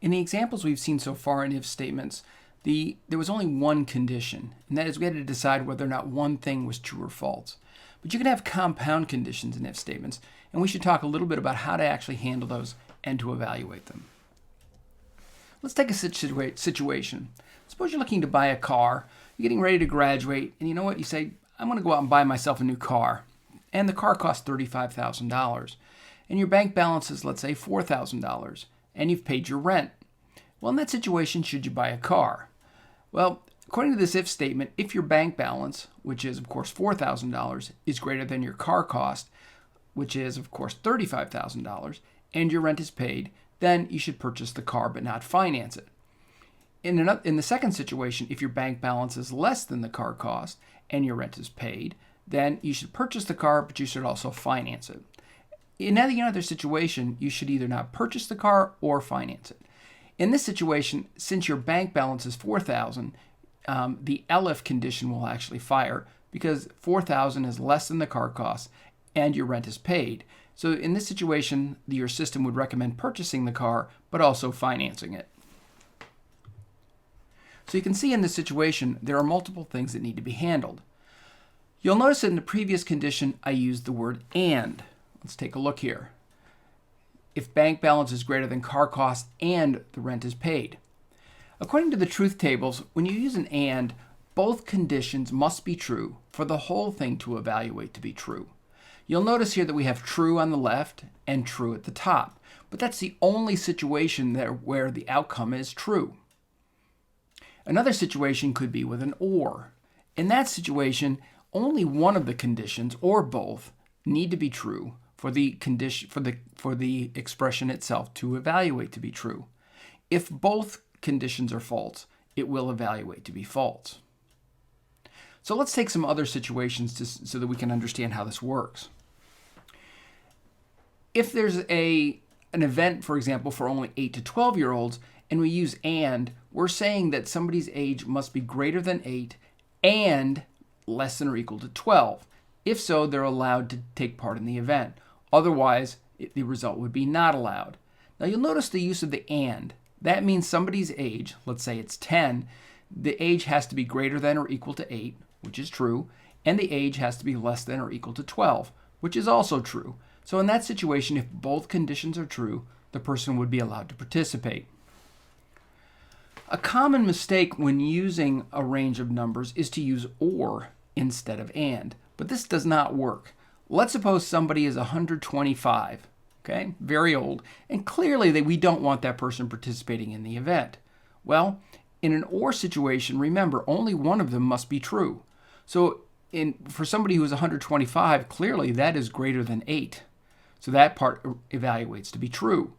In the examples we've seen so far in if statements, there was only one condition, and that is we had to decide whether or not one thing was true or false. But you can have compound conditions in if statements, and we should talk a little bit about how to actually handle those and to evaluate them. Let's take a situation. Suppose you're looking to buy a car, you're getting ready to graduate, and you know what? You say, I'm going to go out and buy myself a new car. And the car costs $35,000. And your bank balance is, let's say, $4,000. And you've paid your rent. Well, in that situation, should you buy a car? Well, according to this if statement, if your bank balance, which is, of course, $4,000, is greater than your car cost, which is, of course, $35,000, and your rent is paid, then you should purchase the car but not finance it. In the second situation, if your bank balance is less than the car cost and your rent is paid, then you should purchase the car, but you should also finance it. In any other situation, you should either not purchase the car or finance it. In this situation, since your bank balance is $4,000, the ELIF condition will actually fire because $4,000 is less than the car cost and your rent is paid. So in this situation, your system would recommend purchasing the car, but also financing it. So you can see in this situation, there are multiple things that need to be handled. You'll notice that in the previous condition, I used the word and. Let's take a look here. If bank balance is greater than car cost and the rent is paid. According to the truth tables, when you use an and, both conditions must be true for the whole thing to evaluate to be true. You'll notice here that we have true on the left and true at the top, but that's the only situation where the outcome is true. Another situation could be with an or. In that situation, only one of the conditions, or both, need to be true for the condition for the expression itself to evaluate to be true. If both conditions are false, it will evaluate to be false. So let's take some other situations so that we can understand how this works. If there's an event, for example, for only 8 to 12-year-olds, and we use and, we're saying that somebody's age must be greater than 8 and less than or equal to 12. If so, they're allowed to take part in the event. Otherwise, the result would be not allowed. Now you'll notice the use of the and. That means somebody's age, let's say it's 10, the age has to be greater than or equal to 8, which is true, and the age has to be less than or equal to 12, which is also true. So in that situation, if both conditions are true, the person would be allowed to participate. A common mistake when using a range of numbers is to use or instead of and, but this does not work. Let's suppose somebody is 125, okay, very old, and clearly we don't want that person participating in the event. Well, in an or situation, remember, only one of them must be true. So for somebody who is 125, clearly that is greater than 8. So that part evaluates to be true.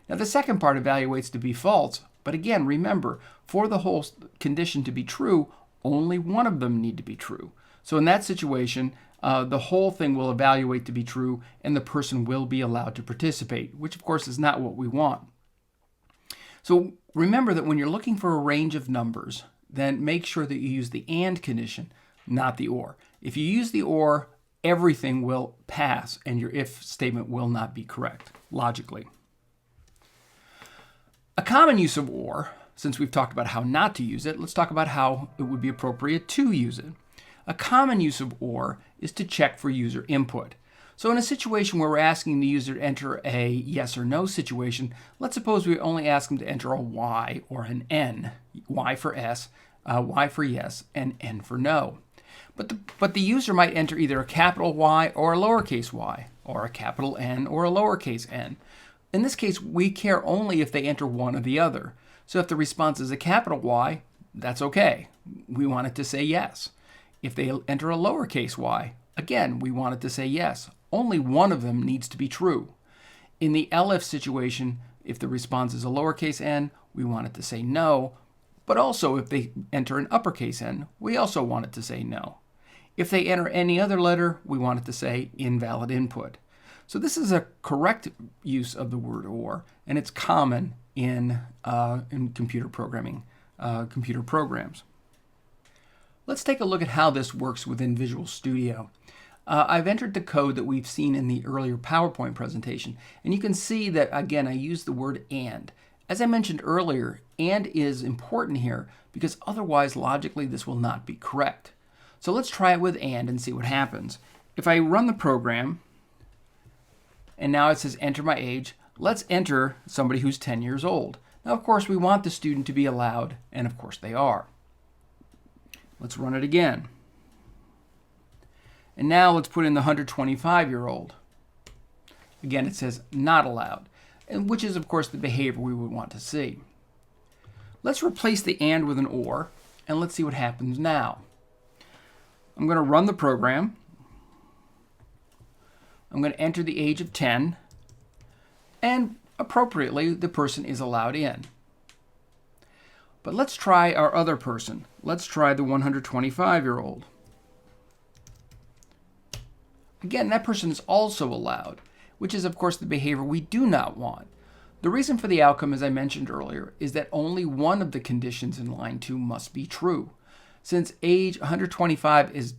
Now the second part evaluates to be false, but again, remember, for the whole condition to be true, only one of them need to be true. So in that situation, the whole thing will evaluate to be true and the person will be allowed to participate, which of course is not what we want. So remember that when you're looking for a range of numbers, then make sure that you use the and condition, not the or. If you use the or, everything will pass and your if statement will not be correct, logically. A common use of or, since we've talked about how not to use it, let's talk about how it would be appropriate to use it. A common use of or is to check for user input. So in a situation where we're asking the user to enter a yes or no situation, let's suppose we only ask them to enter a Y or an N. Y for S, Y for yes, and N for no. But the user might enter either a capital Y or a lowercase y, or a capital N or a lowercase n. In this case, we care only if they enter one or the other. So if the response is a capital Y, that's okay. We want it to say yes. If they enter a lowercase y, again, we want it to say yes. Only one of them needs to be true. In the ELIF situation, if the response is a lowercase n, we want it to say no. But also if they enter an uppercase n, we also want it to say no. If they enter any other letter, we want it to say invalid input. So this is a correct use of the word or, and it's common in computer programming, computer programs. Let's take a look at how this works within Visual Studio. I've entered the code that we've seen in the earlier PowerPoint presentation, and you can see that, again, I use the word and. As I mentioned earlier, and is important here because otherwise logically this will not be correct. So let's try it with and see what happens. If I run the program, and now it says enter my age, let's enter somebody who's 10 years old. Now, of course, we want the student to be allowed, and of course they are. Let's run it again. And now let's put in the 125-year-old. Again, it says not allowed, and which is, of course, the behavior we would want to see. Let's replace the and with an or, and let's see what happens now. I'm going to run the program. I'm going to enter the age of 10, and appropriately, the person is allowed in. But let's try our other person. Let's try the 125-year-old. Again, that person is also allowed, which is, of course, the behavior we do not want. The reason for the outcome, as I mentioned earlier, is that only one of the conditions in line 2 must be true. Since age 125 is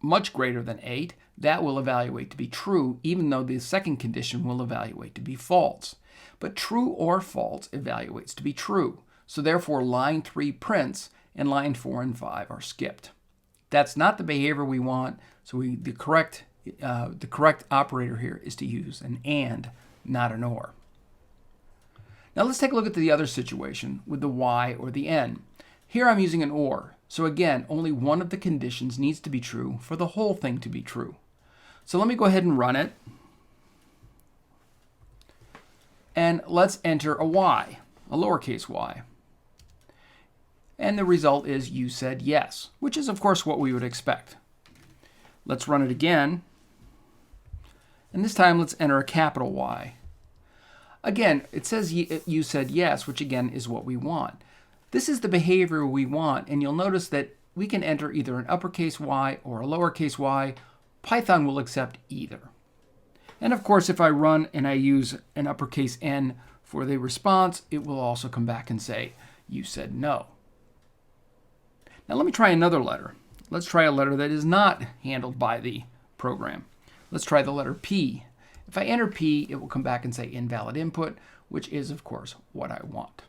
much greater than 8, that will evaluate to be true, even though the second condition will evaluate to be false. But true or false evaluates to be true. So therefore, line 3 prints, and line 4 and 5 are skipped. That's not the behavior we want, so the correct operator here is to use an and, not an or. Now let's take a look at the other situation with the y or the n. Here I'm using an or. So again, only one of the conditions needs to be true for the whole thing to be true. So let me go ahead and run it. And let's enter a y, a lowercase y. And the result is you said yes, which is of course what we would expect. Let's run it again. And this time let's enter a capital Y. Again, it says you said yes, which again is what we want. This is the behavior we want, and you'll notice that we can enter either an uppercase Y or a lowercase y. Python will accept either. And of course, if I run and I use an uppercase N for the response, it will also come back and say, you said no. Now let me try another letter. Let's try a letter that is not handled by the program. Let's try the letter P. If I enter P, it will come back and say invalid input, which is, of course, what I want.